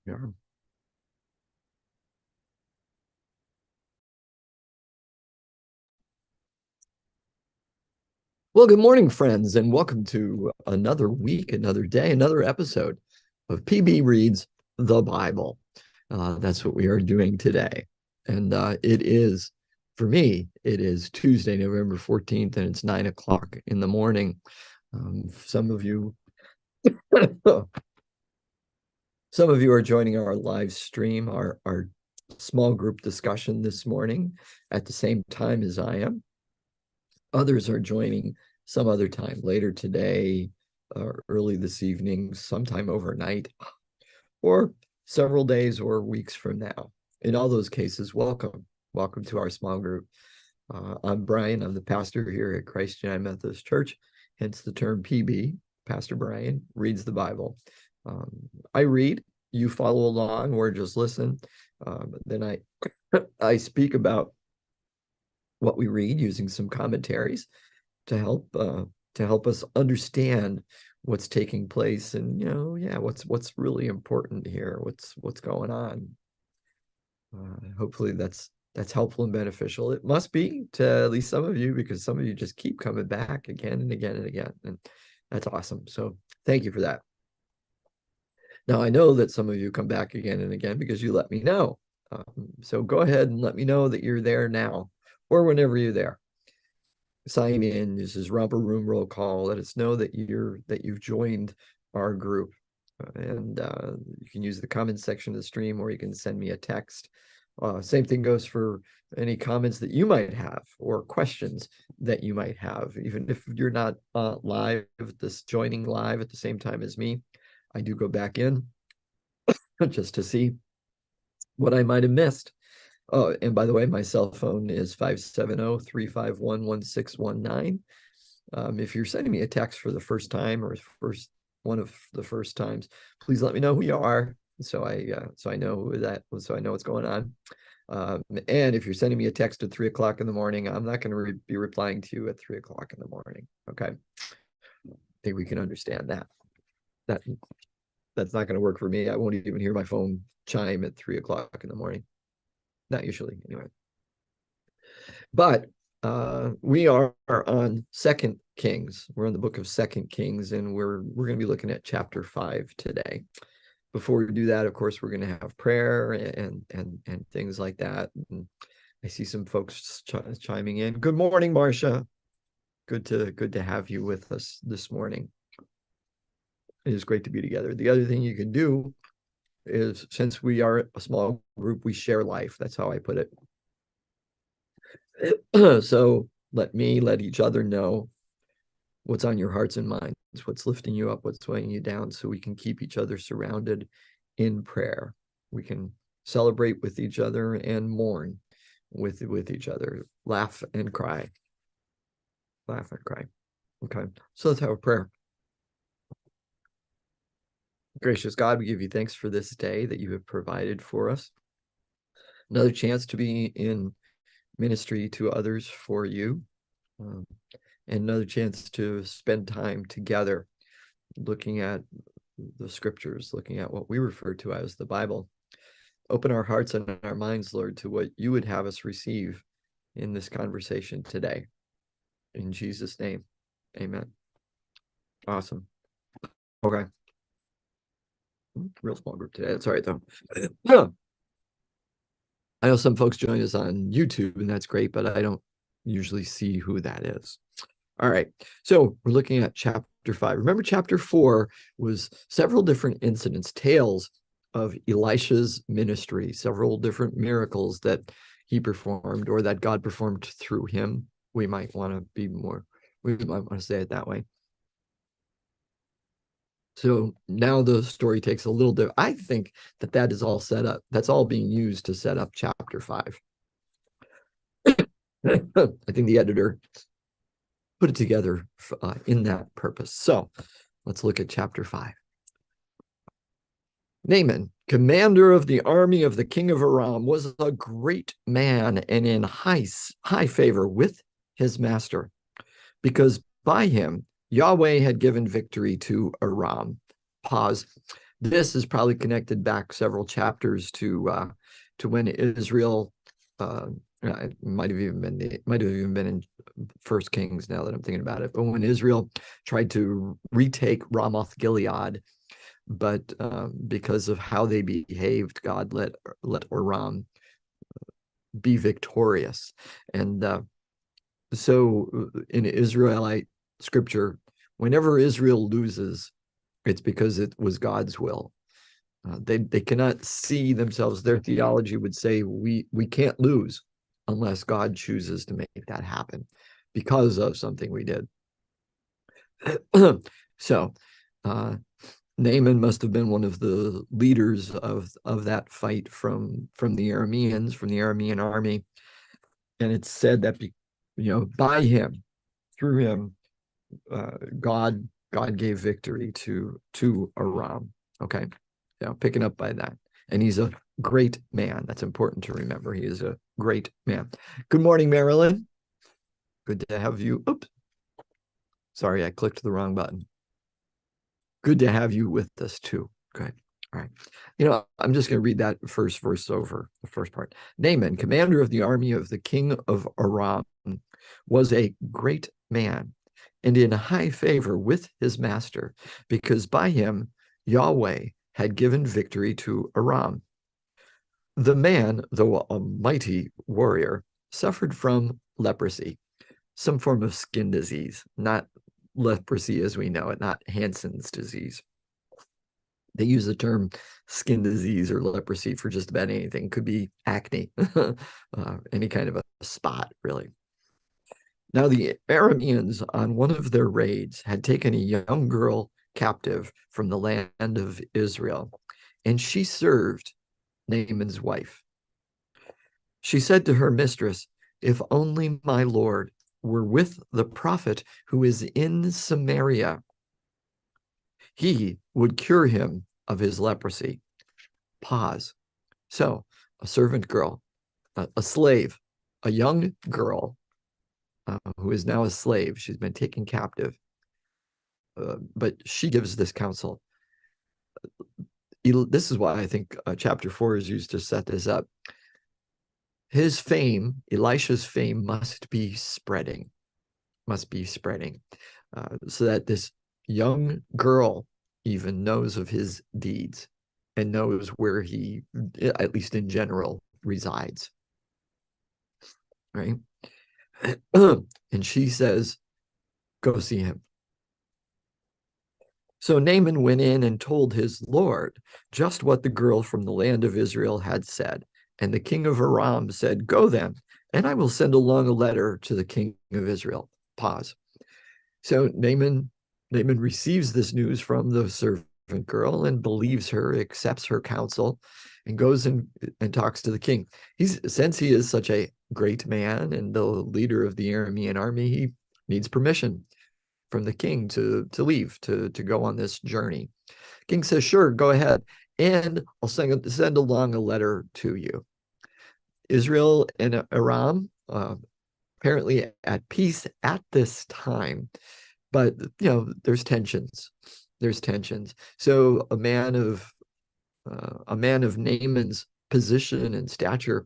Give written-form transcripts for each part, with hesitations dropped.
Yeah. Well, good morning, friends, and welcome to another week, another day, another episode of PB Reads the Bible. That's what we are doing today. And it is, for me, it is Tuesday, November 14th, and it's 9 o'clock in the morning. Some of you, some of you are joining our live stream, our small group discussion this morning at the same time as I am. Others are joining some other time, later today, early this evening, sometime overnight, or several days or weeks from now. In all those cases, welcome. Welcome to our small group. I'm Brian. I'm the pastor here at Christ United Methodist Church, hence the term PB. Pastor Brian reads the Bible. I read, you follow along or just listen. But then I speak about what we read using some commentaries to help us understand what's taking place, and what's really important here, what's going on. Hopefully that's helpful and beneficial. It must be to at least some of you, because some of you just keep coming back again and again and again, and that's awesome. So thank you for that. Now I know that some of you come back again and again because you let me know. So go ahead and let me know that you're there now or whenever you're there. Sign in. This is Romper Room Roll Call. Let us know that you've joined our group, and you can use the comments section of the stream, or you can send me a text. Same thing goes for any comments that you might have or questions that you might have, even if you're not live, joining live at the same time as me. I do go back in just to see what I might have missed. Oh, and by the way, my cell phone is 570-351-1619. If you're sending me a text for the first time, or one of the first times, please let me know who you are, so I know what's going on. And if you're sending me a text at 3 o'clock in the morning, I'm not going to be replying to you at 3 o'clock in the morning. Okay, I think we can understand that. That's not going to work for me. I won't even hear my phone chime at 3 o'clock in the morning. Not usually, anyway. But we are on Second Kings. We're in the book of Second Kings, and we're going to be looking at chapter 5 today. Before we do that, of course, we're going to have prayer and things like that. And I see some folks chiming in. Good morning, Marcia. Good to have you with us this morning. It is great to be together. The other thing you can do is, since we are a small group, we share life. That's how I put it. So let each other know what's on your hearts and minds, what's lifting you up, what's weighing you down, so we can keep each other surrounded in prayer. We can celebrate with each other and mourn with each other, laugh and cry. Laugh and cry. Okay, so let's have a prayer. Gracious God, we give you thanks for this day that you have provided for us. Another chance to be in ministry to others for you, and another chance to spend time together looking at the scriptures, looking at what we refer to as the Bible. Open our hearts and our minds, Lord, to what you would have us receive in this conversation today. In Jesus' name, amen. Awesome. Okay. Real small group today. That's all right, though. I know some folks join us on YouTube, and that's great, but I don't usually see who that is. All right, so we're looking at chapter 5. Remember, chapter 4 was several different incidents, tales of Elisha's ministry, several different miracles that he performed, or that God performed through him. We might want to say it that way. So now the story takes a little bit. I think that is all set up. That's all being used to set up chapter 5. I think the editor put it together in that purpose. So let's look at chapter 5. Naaman, commander of the army of the king of Aram, was a great man and in high favor with his master, because by him Yahweh had given victory to Aram. Pause. This is probably connected back several chapters to when Israel, it might have even been in First Kings, now that I'm thinking about it. But when Israel tried to retake Ramoth Gilead, but because of how they behaved, God let Aram be victorious. And so in Israelite scripture, whenever Israel loses, it's because it was God's will. They cannot see themselves. Their theology would say we can't lose unless God chooses to make that happen because of something we did. So Naaman must have been one of the leaders of that fight from the Arameans, from the Aramean army. And it's said that by him, through him, God gave victory to Aram. Okay, picking up by that. And he's a great man. That's important to remember. He is a great man. Good morning, Marilyn. Good to have you. Oops. Sorry, I clicked the wrong button. Good to have you with us too. Okay. All right. I'm just going to read that first verse over, the first part. Naaman, commander of the army of the king of Aram, was a great man and in high favor with his master, because by him Yahweh had given victory to Aram. The man, though a mighty warrior, suffered from leprosy, some form of skin disease, not leprosy as we know it, not Hansen's disease. They use the term skin disease or leprosy for just about anything. It could be acne, any kind of a spot, really. Now, the Arameans, on one of their raids, had taken a young girl captive from the land of Israel, and she served Naaman's wife. She said to her mistress, "If only my Lord were with the prophet who is in Samaria, he would cure him of his leprosy." Pause. So, a servant girl, a slave, a young girl who is now a slave. She's been taken captive. But she gives this counsel. This is why I think chapter 4 is used to set this up. His fame, Elisha's fame, must be spreading, so that this young girl even knows of his deeds and knows where he, at least in general, resides. Right? And she says, "Go see him." So Naaman went in and told his lord just what the girl from the land of Israel had said. And the king of Aram said, "Go then, and I will send along a letter to the king of Israel." Pause. So Naaman receives this news from the servant girl and believes her, accepts her counsel, and goes and talks to the king. Since he is such a great man and the leader of the Aramean army, he needs permission from the king to leave, to go on this journey. King says, "Sure, go ahead, and I'll send along a letter to you." Israel and Aram, apparently at peace at this time, but there's tensions. So a man of Naaman's position and stature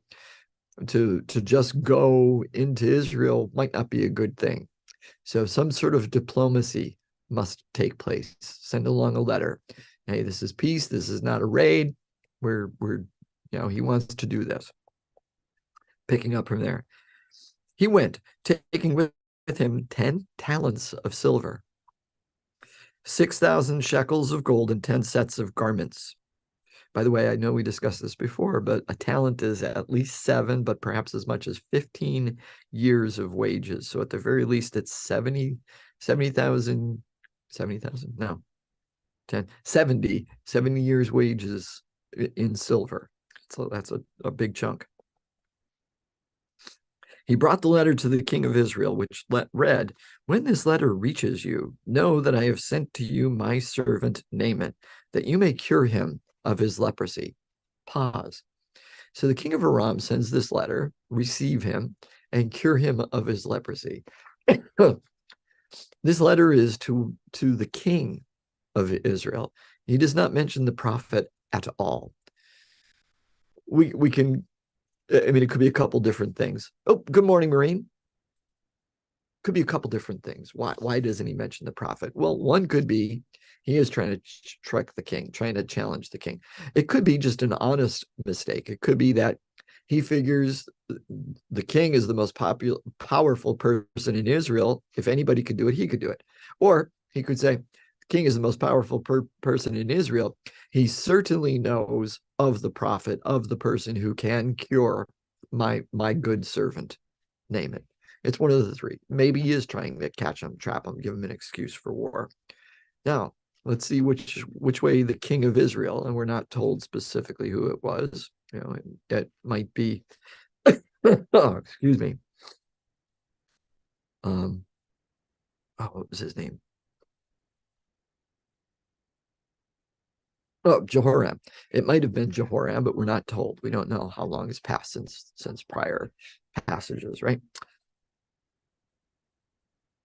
to just go into Israel might not be a good thing. So some sort of diplomacy must take place. Send along a letter. Hey, this is peace. This is not a raid. He wants to do this. Picking up from there. He went, taking with him 10 talents of silver, 6,000 shekels of gold, and 10 sets of garments. By the way, I know we discussed this before, but a talent is at least 7, but perhaps as much as 15 years of wages. So at the very least, it's 70,000, no, 70 years wages in silver. So that's a big chunk. He brought the letter to the king of Israel, which read, "When this letter reaches you, know that I have sent to you my servant Naaman, that you may cure him of his leprosy." Pause. So the king of Aram sends this letter, receive him, and cure him of his leprosy. This letter is to the king of Israel. He does not mention the prophet at all. We can, I mean, it could be a couple different things. Oh, good morning, Maureen. Could be a couple different things. Why doesn't he mention the prophet? Well, one could be he is trying to trick the king, trying to challenge the king. It could be just an honest mistake. It could be that he figures the king is the most powerful person in Israel. If anybody could do it, he could do it. Or he could say, the king is the most powerful person in Israel. He certainly knows of the prophet, of the person who can cure my good servant. Name it. It's one of the three. Maybe he is trying to catch him, trap him, give him an excuse for war. Now, let's see which way the king of Israel, and we're not told specifically who it was. You know, it might be, oh, excuse me. What was his name? Oh, Jehoram. It might have been Jehoram, but we're not told. We don't know how long has passed since prior passages, right?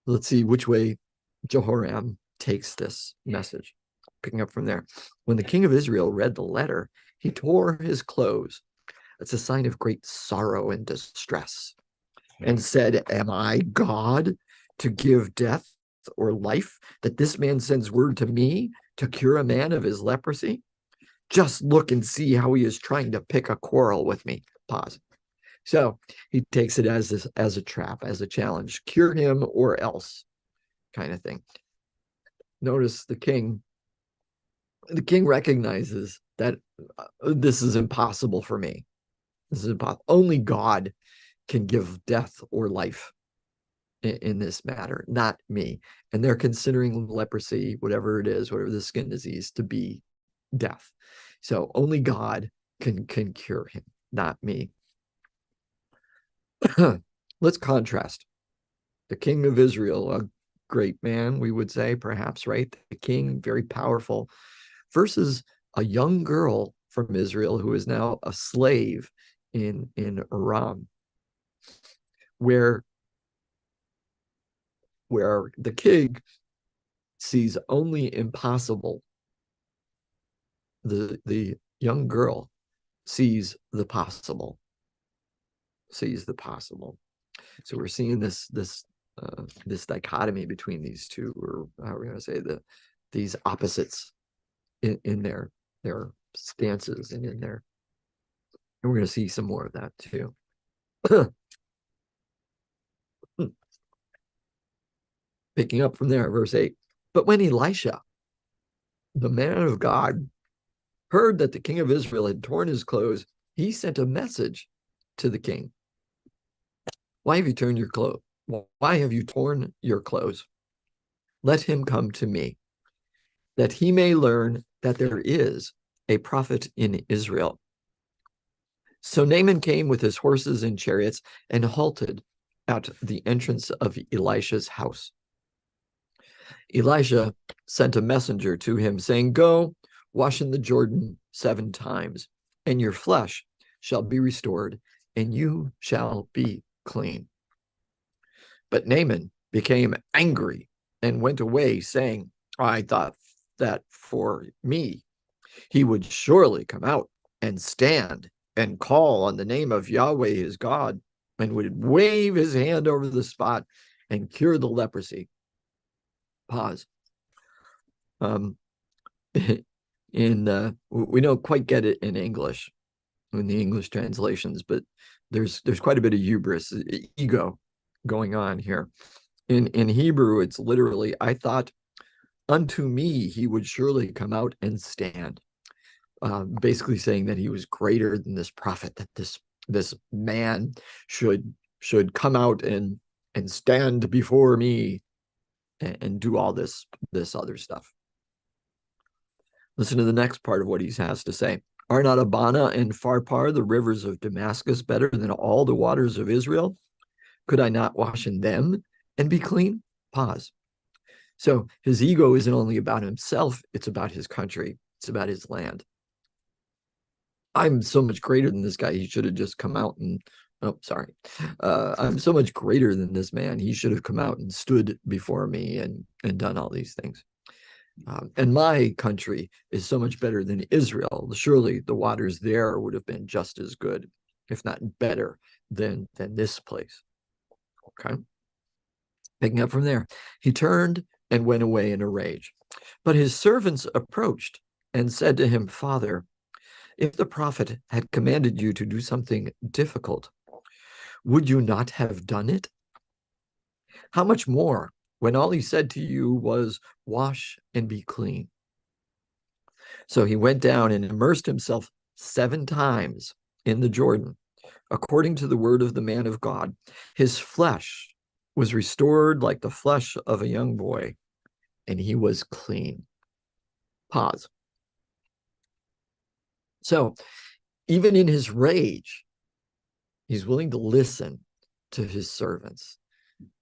Let's see which way Jehoram takes this message. Picking up from there. When the king of Israel read the letter, he tore his clothes. It's a sign of great sorrow and distress. And said, am I God to give death or life, that this man sends word to me to cure a man of his leprosy? Just look and see how he is trying to pick a quarrel with me. Pause. So he takes it as a trap, as a challenge. Cure him or else, kind of thing. Notice the king recognizes that this is impossible for me. This is impossible. Only God can give death or life in this matter, not me. And they're considering leprosy, whatever it is, whatever the skin disease, to be death. So only God can cure him, not me. Let's contrast the king of Israel, a great man, we would say, perhaps, right? The king, very powerful, versus a young girl from Israel who is now a slave in Aram, where the king sees only impossible. The young girl sees the possible. So we're seeing this dichotomy between these two, or how we're going to say these opposites in their stances and in their, and we're going to see some more of that too. Picking up from there, verse 8. But when Elisha, the man of God, heard that the king of Israel had torn his clothes, he sent a message to the king. Why have you torn your clothes? Why have you torn your clothes? Let him come to me, that he may learn that there is a prophet in Israel. So Naaman came with his horses and chariots and halted at the entrance of Elisha's house. Elisha sent a messenger to him, saying, go, wash in the Jordan 7 times, and your flesh shall be restored, and you shall be clean. But Naaman became angry and went away, saying, I thought that for me he would surely come out and stand and call on the name of Yahweh his God, and would wave his hand over the spot and cure the leprosy. Pause. We don't quite get it in English, in the English translations, but there's quite a bit of hubris, ego going on here. In Hebrew, it's literally, I thought unto me he would surely come out and stand. Basically saying that he was greater than this prophet, that this man should come out and stand before me and do all this other stuff. Listen to the next part of what he has to say. Are not Abana and Pharpar, the rivers of Damascus, better than all the waters of Israel? Could I not wash in them and be clean? Pause. So his ego isn't only about himself, it's about his country. It's about his land. I'm so much greater than this guy. He should have just come out and, oh, sorry. I'm so much greater than this man. He should have come out and stood before me and done all these things. And my country is so much better than Israel. Surely the waters there would have been just as good, if not better, than this place. Okay. Picking up from there, he turned and went away in a rage. But his servants approached and said to him, Father, if the prophet had commanded you to do something difficult, would you not have done it? How much more when all he said to you was, wash and be clean? So he went down and immersed himself 7 times in the Jordan, according to the word of the man of God. His flesh was restored like the flesh of a young boy, and he was clean. Pause. So even in his rage, he's willing to listen to his servants.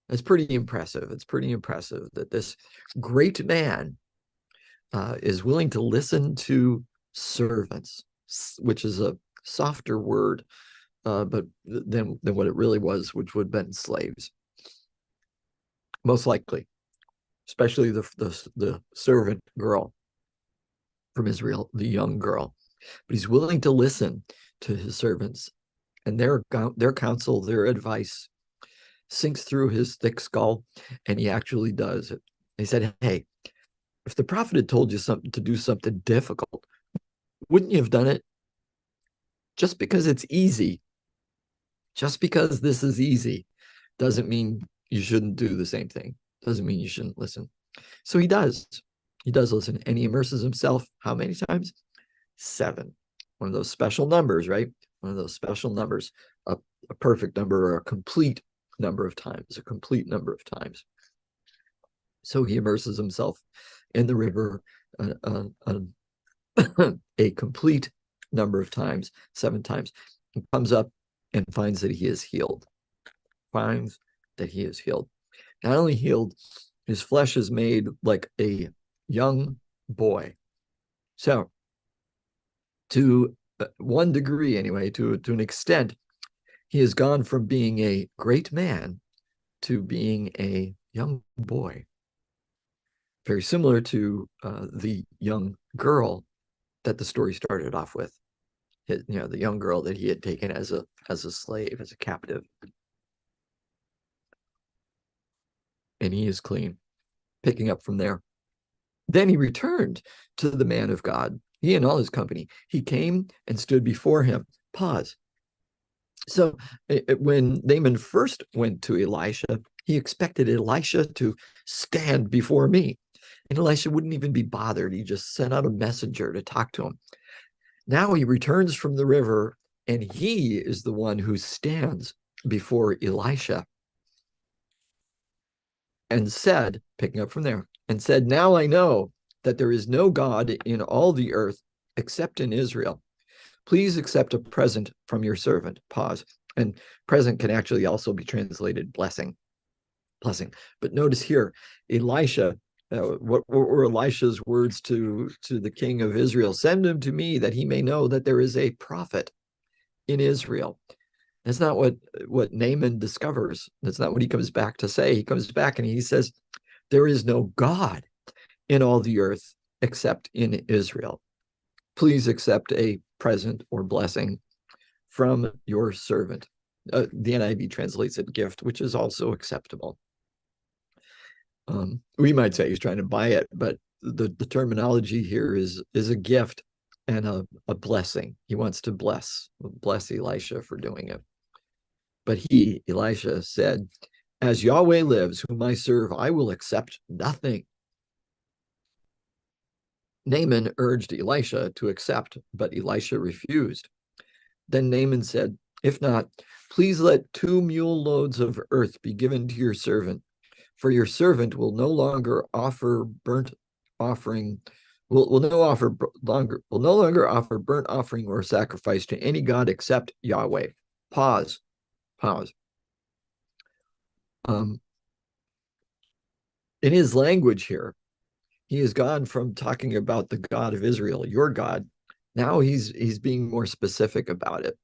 That's pretty impressive. It's pretty impressive that this great man is willing to listen to servants, which is a softer word, but than what it really was, which would have been slaves, most likely, especially the servant girl from Israel, the young girl. But he's willing to listen to his servants, and their counsel, their advice sinks through his thick skull, and he actually does it. He said, hey, if the prophet had told you something to do something difficult, wouldn't you have done it? Just because it's easy, just because this is easy, doesn't mean you shouldn't do the same thing. Doesn't mean you shouldn't listen. So he does. He does listen, and he immerses himself how many times? 7. One of those special numbers, right? One of those special numbers, a perfect number or a complete number of times, a complete number of times. So he immerses himself in the river a complete number of times, 7 times. He comes up and finds that he is healed. Finds that he is healed. Not only healed, his flesh is made like a young boy. So, to one degree anyway, to an extent, he has gone from being a great man to being a young boy. Very similar to the young girl that the story started off with. The young girl that he had taken as a slave, as a captive. And he is clean. Picking up from there. Then he returned to the man of God, he and all his company. He came and stood before him. Pause. So when Naaman first went to Elisha, he expected Elisha to stand before me. And Elisha wouldn't even be bothered. He just sent out a messenger to talk to him. Now he returns from the river, and he is the one who stands before Elisha and said, picking up from there, and said, now I know that there is no God in all the earth except in Israel. Please accept a present from your servant. Pause. And present can actually also be translated blessing. Blessing. But notice here, Elisha, what were Elisha's words to the king of Israel? Send him to me that he may know that there is a prophet in Israel. That's not what Naaman discovers. That's not what he comes back to say. He comes back and he says, there is no God in all the earth except in Israel. Please accept a present or blessing from your servant. The NIV translates it gift, which is also acceptable. We might say he's trying to buy it, but the terminology here is a gift and a blessing. He wants to bless Elisha for doing it. But he, Elisha, said, as Yahweh lives, whom I serve, I will accept nothing. Naaman urged Elisha to accept, but Elisha refused. Then Naaman said, if not, please let 2 mule loads of earth be given to your servant, for your servant will no longer offer burnt offering, will no longer offer burnt offering or sacrifice to any god except Yahweh. Pause. In his language here, he has gone from talking about the God of Israel, your God. Now he's being more specific about it,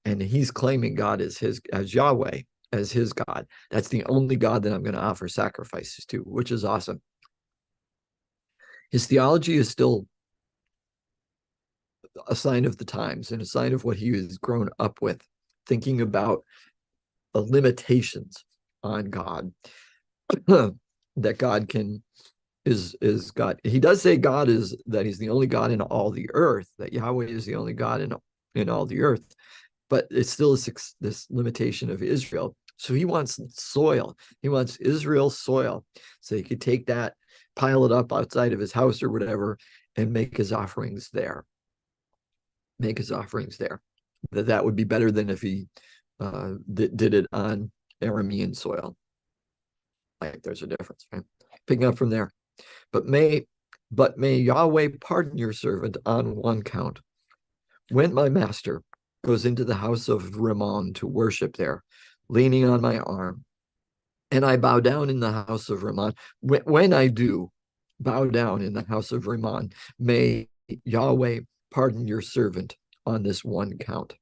and he's claiming God as Yahweh, as his God. That's the only God that I'm going to offer sacrifices to, which is awesome. His theology is still a sign of the times and a sign of what he has grown up with, thinking about the limitations on God, that God is God. He does say God is that he's the only God in all the earth, that Yahweh is the only God in all the earth, but it's still this limitation of Israel. So he wants soil. He wants Israel's soil, so he could take that, pile it up outside of his house or whatever, and make his offerings there. Make his offerings there. That would be better than if he did it on Aramean soil. Like there's a difference, right? Picking up from there. But may Yahweh pardon your servant on one count. When my master goes into the house of Rimmon to worship there, leaning on my arm, and I bow down in the house of Rimmon, when I do bow down in the house of Rimmon, may Yahweh pardon your servant on this one count.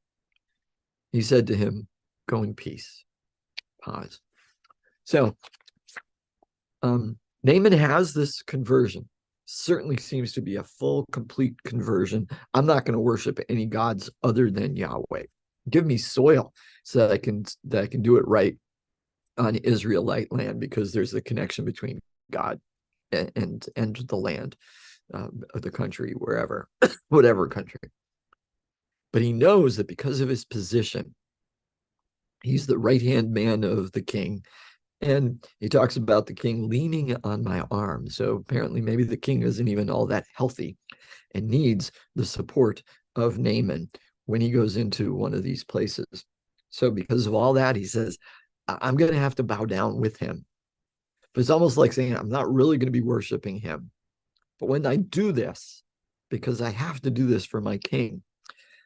He said to him, go in peace. Pause. So Naaman has this conversion. Certainly seems to be a full, complete conversion. I'm not going to worship any gods other than Yahweh. Give me soil so that I can do it right on Israelite land, because there's a connection between God and the land of the country, wherever, whatever country. But he knows that because of his position, he's the right-hand man of the king. And he talks about the king leaning on my arm. So apparently maybe the king isn't even all that healthy and needs the support of Naaman when he goes into one of these places. So because of all that, he says, I'm going to have to bow down with him. But it's almost like saying, I'm not really going to be worshiping him. But when I do this, because I have to do this for my king,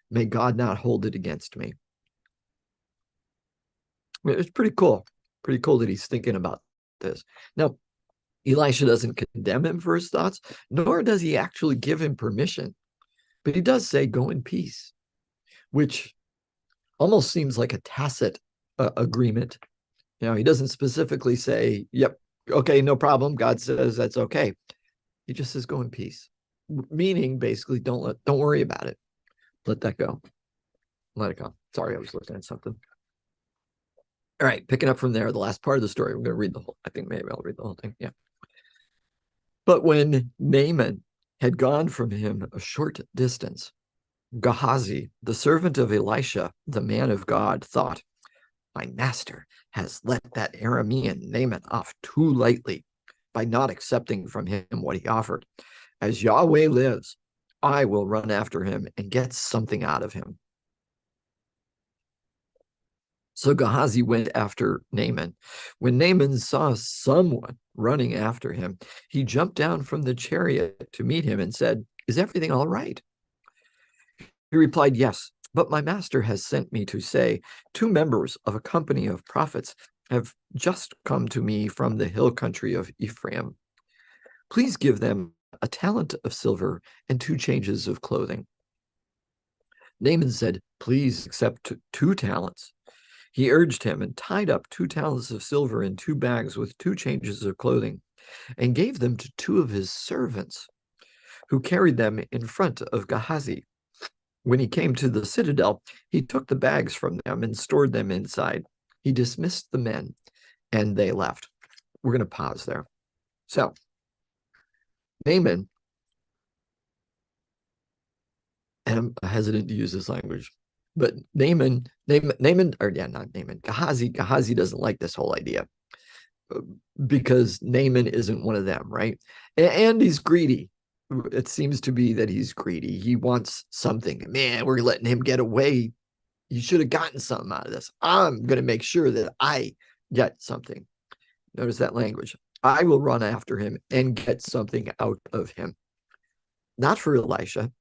may God not hold it against me. It's pretty cool. Pretty cool that he's thinking about this. Now, Elisha doesn't condemn him for his thoughts, nor does he actually give him permission. But he does say, go in peace, which almost seems like a tacit agreement. He doesn't specifically say, yep, okay, no problem. God says that's okay. He just says, go in peace, meaning basically don't worry about it. Let that go. Let it go. Sorry, I was looking at something. All right, picking up from there, the last part of the story, we're going to read the whole, I think maybe I'll read the whole thing. Yeah. But when Naaman had gone from him a short distance, Gehazi, the servant of Elisha, the man of God, thought, my master has let that Aramean Naaman off too lightly by not accepting from him what he offered. As Yahweh lives, I will run after him and get something out of him. So Gehazi went after Naaman. When Naaman saw someone running after him, he jumped down from the chariot to meet him and said, is everything all right? He replied, yes, but my master has sent me to say, 2 members of a company of prophets have just come to me from the hill country of Ephraim. Please give them a talent of silver and 2 changes of clothing. Naaman said, please accept 2 talents. He urged him and tied up 2 talents of silver in 2 bags with 2 changes of clothing and gave them to 2 of his servants, who carried them in front of Gehazi. When he came to the citadel, he took the bags from them and stored them inside. He dismissed the men and they left. We're going to pause there. So, Naaman, and I'm hesitant to use this language, but Naaman, or yeah, not Naaman, Gehazi doesn't like this whole idea because Naaman isn't one of them, right? And he's greedy. It seems to be that he's greedy. He wants something. Man, we're letting him get away. You should have gotten something out of this. I'm going to make sure that I get something. Notice that language. I will run after him and get something out of him. Not for Elisha,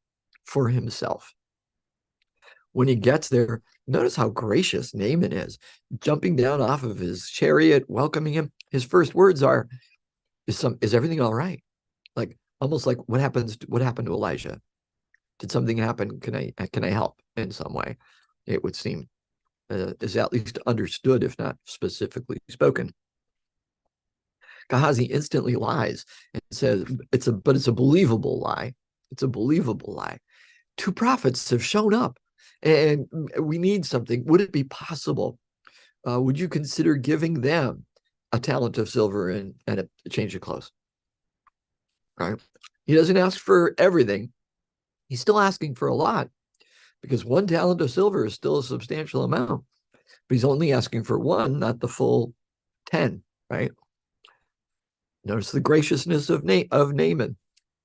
for himself. When he gets there, notice how gracious Naaman is, jumping down off of his chariot, welcoming him. His first words are, is everything all right? Like, almost like what happened to Elijah? Did something happen? Can I help in some way? It would seem is at least understood, if not specifically spoken. Gehazi instantly lies and says, but it's a believable lie. It's a believable lie. 2 prophets have shown up and we need something. Would it be possible? Would you consider giving them a talent of silver and a change of clothes? Right? He doesn't ask for everything. He's still asking for a lot because 1 talent of silver is still a substantial amount. But he's only asking for 1, not the full 10, right? Notice the graciousness of Naaman.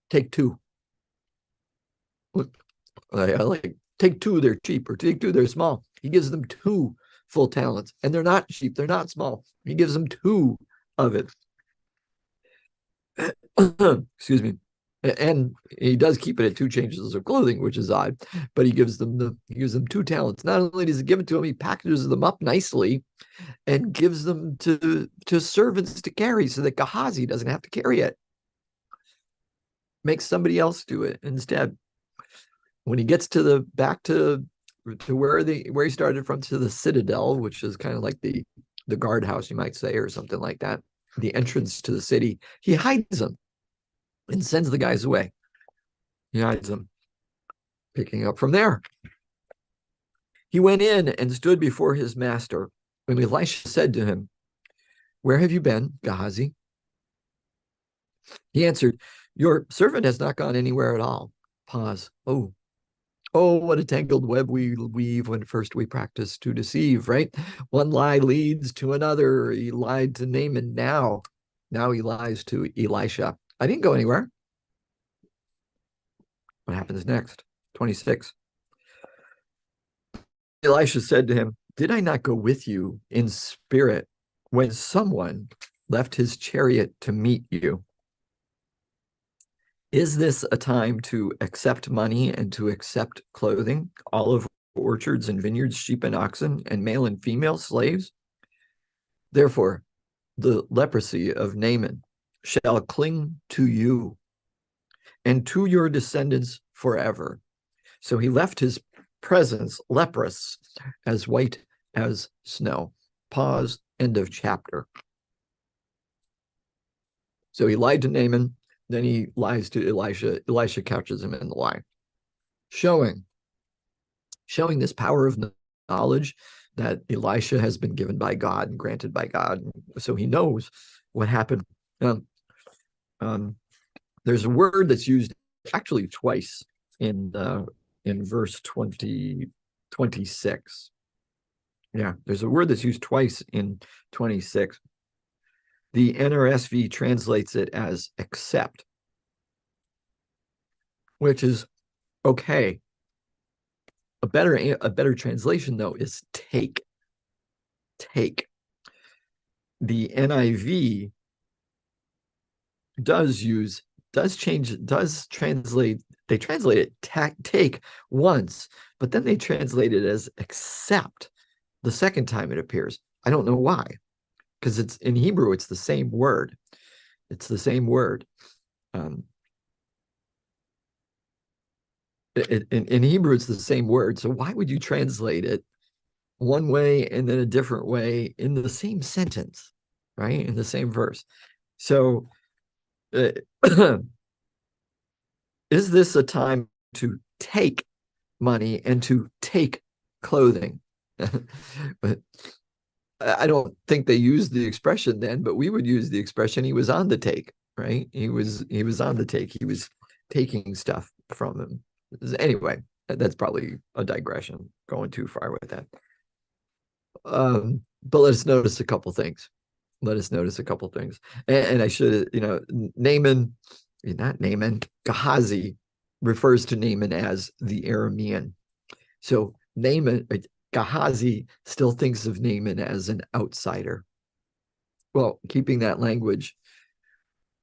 Take 2. I like take 2, they're cheap, or take 2, they're small. He gives them 2 full talents, and they're not cheap, they're not small. He gives them 2 of it. Excuse me. And he does keep it at 2 changes of clothing, which is odd, but he gives them 2 talents. Not only does he give it to them, he packages them up nicely and gives them to servants to carry so that Gehazi doesn't have to carry it. Makes somebody else do it instead. When he gets back to where he started from, to the citadel, which is kind of like the guardhouse, you might say, or something like that, the entrance to the city, he hides them and sends the guys away. He hides them, picking up from there. He went in and stood before his master. When Elisha said to him, "Where have you been, Gehazi?" He answered, "Your servant has not gone anywhere at all." Pause. Oh, what a tangled web we weave when first we practice to deceive, right? One lie leads to another. He lied to Naaman. Now he lies to Elisha. I didn't go anywhere. What happens next? 26. Elisha said to him, "Did I not go with you in spirit when someone left his chariot to meet you? Is this a time to accept money and to accept clothing, olive orchards and vineyards, sheep and oxen, and male and female slaves? Therefore, the leprosy of Naaman shall cling to you and to your descendants forever." So he left his presence leprous, as white as snow. Pause, end of chapter. So he lied to Naaman, then he lies to Elisha. Elisha couches him in the lie, showing this power of knowledge that Elisha has been given by God and granted by God. So he knows what happened. There's a word that's used actually twice in verse 26. Yeah, there's a word that's used twice in 26. The NRSV translates it as accept, which is okay. A better translation, though, is take. Take. The NIV does translate, they translate it take once, but then they translate it as accept the second time it appears. I don't know why, because it's in Hebrew, it's the same word. It's the same word. In Hebrew, it's the same word. So why would you translate it one way and then a different way in the same sentence, right? In the same verse. So is this a time to take money and to take clothing? But I don't think they used the expression then, but we would use the expression he was on the take, right? He was on the take. He was taking stuff from him. Anyway, that's probably a digression, going too far with that. But let us notice a couple things. And I should, Naaman, not Naaman, Gehazi refers to Naaman as the Aramean. So Gehazi still thinks of Naaman as an outsider. Well, keeping that language,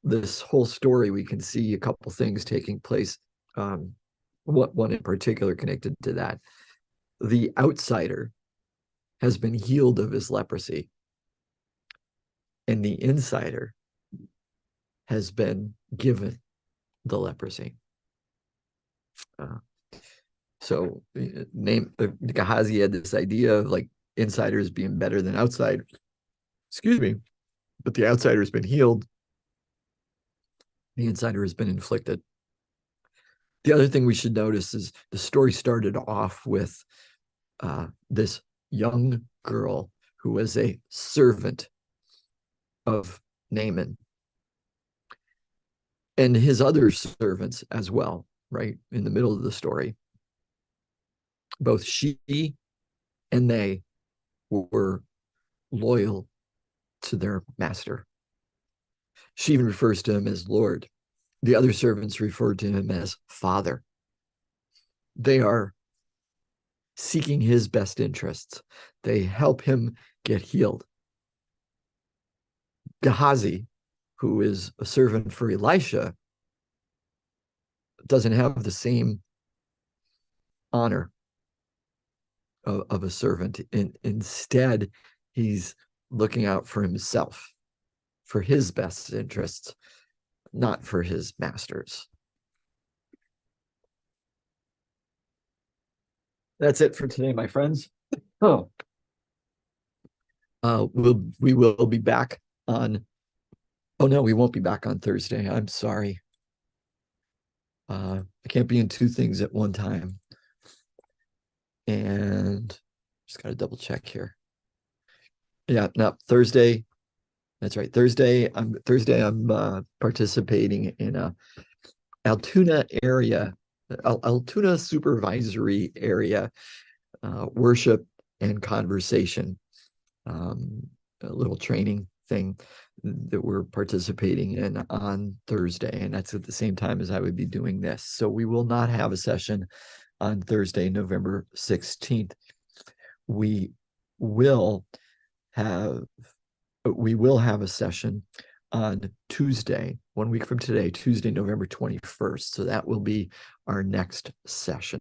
this whole story, we can see a couple things taking place. What one in particular connected to that. The outsider has been healed of his leprosy, and the insider has been given the leprosy. So Gehazi had this idea of like insiders being better than outsiders. Excuse me. but the outsider has been healed. The insider has been inflicted. The other thing we should notice is the story started off with this young girl who was a servant of Naaman and his other servants as well, right? In the middle of the story. Both she and they were loyal to their master. She even refers to him as Lord. The other servants refer to him as Father. They are seeking his best interests. They help him get healed. Gehazi, who is a servant for Elisha, doesn't have the same honor of a servant. Instead, he's looking out for himself, for his best interests, not for his master's. That's it for today, my friends. Oh, we will be back on. Oh no, we won't be back on Thursday. I'm sorry. I can't be in two things at one time. And just got to double check here. Yeah, no, Thursday. That's right. Thursday, I'm participating in a Altoona area, Altoona supervisory area worship and conversation, a little training thing that we're participating in on Thursday. And that's at the same time as I would be doing this. So we will not have a session on Thursday, November 16th. We will have a session on Tuesday, 1 week from today, Tuesday, November 21st. So that will be our next session,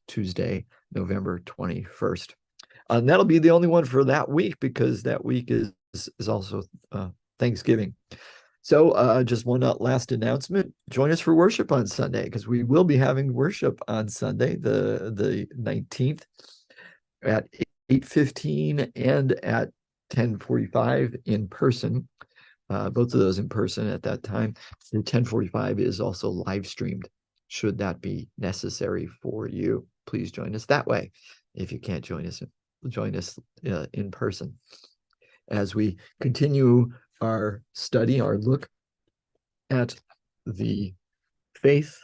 Tuesday, November 21st. And that'll be the only one for that week because that week is also Thanksgiving. So just one last announcement. Join us for worship on Sunday because we will be having worship on Sunday, the 19th at 8:15 and at 10:45 in person. Both of those in person at that time. The 10:45 is also live streamed. Should that be necessary for you, please join us that way. If you can't join us in person. As we continue our study, our look at the faith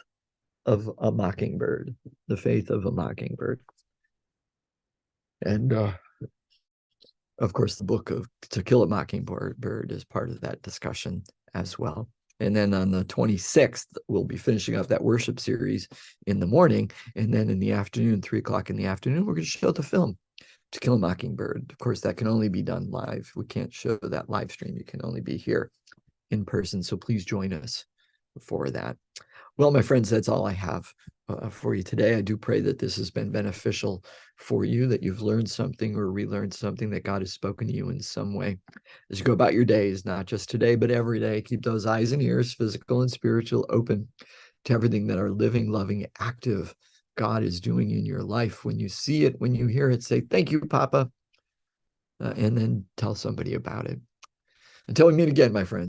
of a mockingbird, the faith of a mockingbird. And of course, the book of To Kill a Mockingbird is part of that discussion as well. And then on the 26th, we'll be finishing up that worship series in the morning. And then in the afternoon, 3:00 in the afternoon, we're going to show the film To Kill a Mockingbird. Of course, that can only be done live. We can't show that live stream. You can only be here in person. So please join us for that. Well, my friends, that's all I have for you today. I do pray that this has been beneficial for you, that you've learned something or relearned something, that God has spoken to you in some way. As you go about your days, not just today, but every day, keep those eyes and ears, physical and spiritual, open to everything that our living, loving, active God is doing in your life. When you see it, when you hear it, say, "Thank you, Papa," and then tell somebody about it. Until we meet again, my friends.